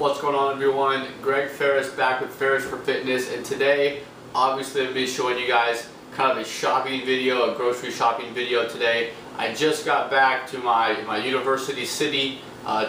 What's going on, everyone? Greg Ferris back with Ferris for Fitness, and today obviously I'm going to be showing you guys kind of a shopping video, a grocery shopping video today. I just got back to my university city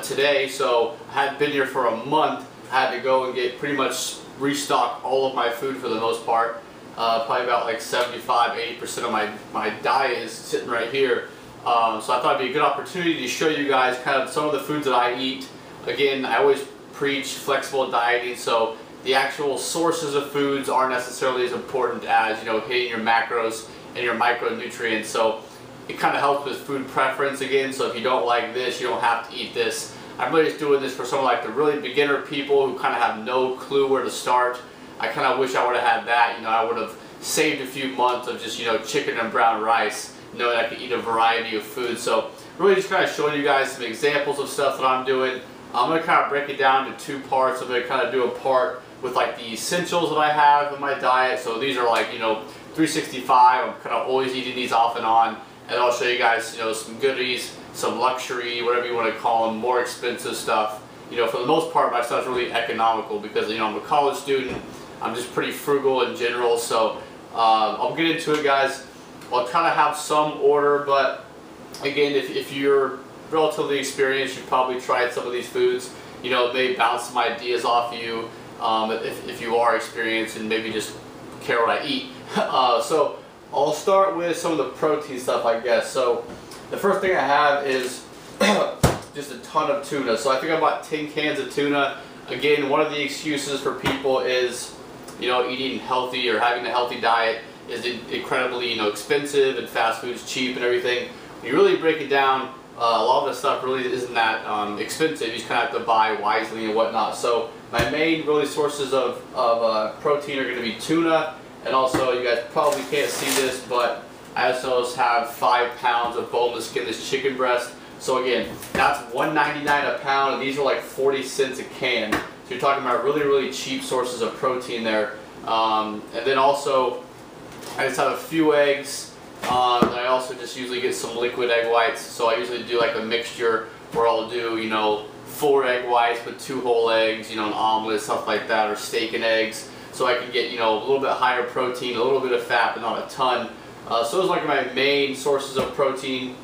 today, so I hadn't been here for a month. I had to go and get pretty much restock all of my food for the most part. Probably about like 75–80% of my diet is sitting right here. So I thought it'd be a good opportunity to show you guys kind of some of the foods that I eat. Again, I always preach flexible dieting, so the actual sources of foods aren't necessarily as important as, you know, hitting your macros and your micronutrients. So it kind of helps with food preference again. So if you don't like this, you don't have to eat this. I'm really just doing this for some of like the really beginner people who kind of have no clue where to start. I kind of wish I would have had that. You know, I would have saved a few months of just, you know, chicken and brown rice, knowing I could eat a variety of foods. So really just kind of showing you guys some examples of stuff that I'm doing. I'm going to kind of break it down into two parts. I'm going to kind of do a part with like the essentials that I have in my diet. So these are like, you know, 365. I'm kind of always eating these off and on. And I'll show you guys, you know, some goodies, some luxury, whatever you want to call them, more expensive stuff. You know, for the most part, my stuff's really economical because, you know, I'm a college student. I'm just pretty frugal in general. So I'll get into it, guys. I'll kind of have some order, but again, if you're relatively experienced, you've probably tried some of these foods. You know, it may bounce some ideas off you if you are experienced and maybe just care what I eat. So I'll start with some of the protein stuff, I guess. So the first thing I have is just a ton of tuna. So I think I bought 10 cans of tuna. Again, one of the excuses for people is, you know, eating healthy or having a healthy diet is incredibly, you know, expensive, and fast food's cheap and everything. When you really break it down, a lot of the stuff really isn't that expensive. You just kind of have to buy wisely and whatnot. So my main really sources of protein are going to be tuna, and also you guys probably can't see this, but I also have 5 pounds of boneless skinless chicken breast. So again, that's $1.99 a pound, and these are like 40 cents a can. So you're talking about really cheap sources of protein there. And then also I just have a few eggs. And I also just usually get some liquid egg whites, so I usually do like a mixture where I'll do, you know, 4 egg whites with 2 whole eggs, you know, an omelet, stuff like that, or steak and eggs, so I can get, you know, a little bit higher protein, a little bit of fat, but not a ton. So those are like my main sources of protein.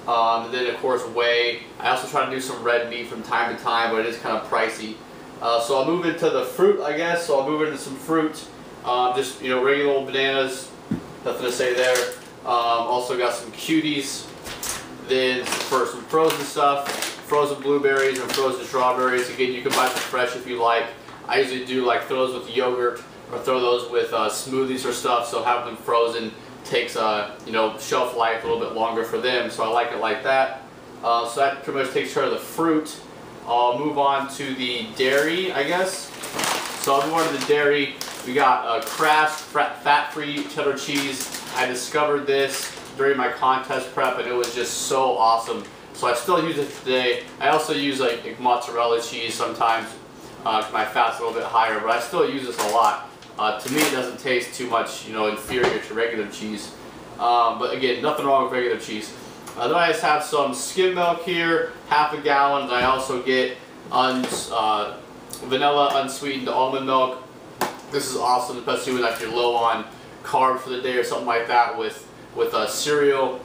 And then of course whey. I also try to do some red meat from time to time, but it is kind of pricey. So I'll move into the fruit, I guess. So I'll move into some fruit, just, you know, regular old bananas, nothing to say there. Also got some cuties. Then for some frozen stuff, frozen blueberries and frozen strawberries. Again, you can buy them fresh if you like. I usually do like throw those with yogurt or throw those with smoothies or stuff. So having them frozen takes you know, shelf life a little bit longer for them. So I like it like that. So that pretty much takes care of the fruit. I'll move on to the dairy, I guess. So I'll move on to the dairy. We got Kraft fat-free cheddar cheese. I discovered this during my contest prep, and it was just so awesome. So I still use it today. I also use like mozzarella cheese sometimes. My fat's a little bit higher, but I still use this a lot. To me, it doesn't taste too much, you know, inferior to regular cheese. But again, nothing wrong with regular cheese. Then I just have some skim milk here, half a gallon. And I also get vanilla unsweetened almond milk. This is awesome, especially when like you're low on carbs for the day or something like that with cereal.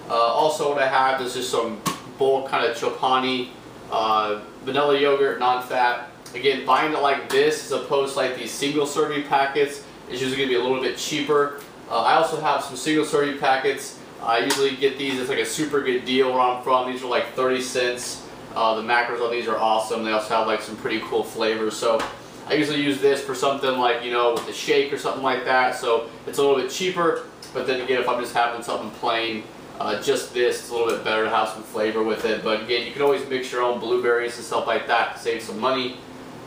Also what I have is just some bulk kind of chopani vanilla yogurt, non-fat. Again, buying it like this as opposed to like these single serving packets is usually going to be a little bit cheaper. I also have some single serving packets. I usually get these. It's like a super good deal where I'm from. These are like 30 cents. The macros on these are awesome. They also have like some pretty cool flavors. So I usually use this for something like, you know, with a shake or something like that. So it's a little bit cheaper. But then again, if I'm just having something plain, just this, it's a little bit better to have some flavor with it. But again, you can always mix your own blueberries and stuff like that to save some money.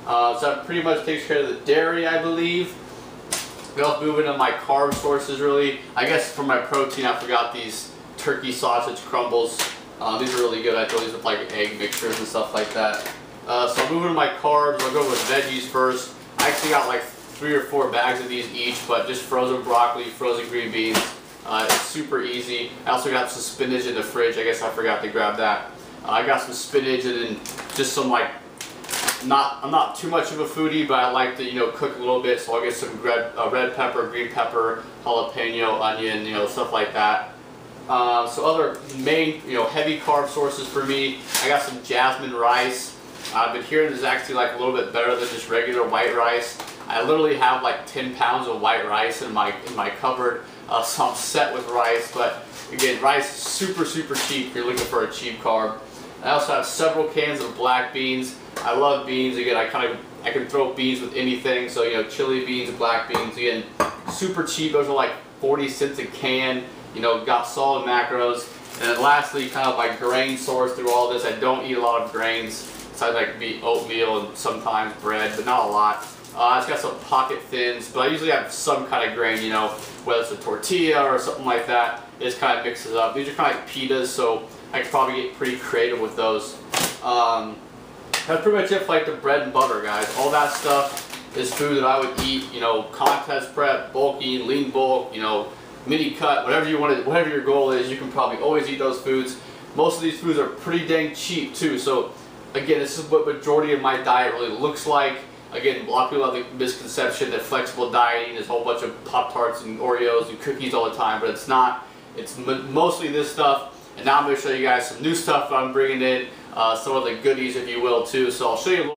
So that pretty much takes care of the dairy, I believe. We also move into my carb sources, really. I guess for my protein, I forgot these turkey sausage crumbles. These are really good. I throw these with like egg mixtures and stuff like that. So moving to my carbs, I'll go with veggies first. I actually got like 3 or 4 bags of these each, but just frozen broccoli, frozen green beans. It's super easy. I also got some spinach in the fridge. I guess I forgot to grab that. I got some spinach and then just some like I'm not too much of a foodie, but I like to, you know, cook a little bit, so I'll get some red pepper, green pepper, jalapeno, onion, you know, stuff like that. So other main, you know, heavy carb sources for me, I got some jasmine rice. I've been hearing this is actually like a little bit better than just regular white rice. I literally have like 10 pounds of white rice in my cupboard, so I'm set with rice. But again, rice is super cheap if you're looking for a cheap carb. I also have several cans of black beans. I love beans. Again, I can throw beans with anything. So, you know, chili beans, black beans. Again, super cheap. Those are like 40 cents a can. You know, got solid macros. And then lastly, kind of my grain source through all this. I don't eat a lot of grains. Besides, I can eat oatmeal and sometimes bread, but not a lot. It's got some pocket thins, but I usually have some kind of grain, you know, whether it's a tortilla or something like that. It just kind of mixes up. These are kind of like pitas, so I could probably get pretty creative with those. That's pretty much it for like the bread and butter, guys. All that stuff is food that I would eat, you know, contest prep, bulky, lean bulk, you know, mini cut, whatever you want to, whatever your goal is, you can probably always eat those foods. Most of these foods are pretty dang cheap too, so again, this is what majority of my diet really looks like. Again, a lot of people have the misconception that flexible dieting is a whole bunch of Pop-Tarts and Oreos and cookies all the time, but it's not. It's mostly this stuff, and now I'm going to show you guys some new stuff that I'm bringing in, some of the goodies, if you will, too. So I'll show you a little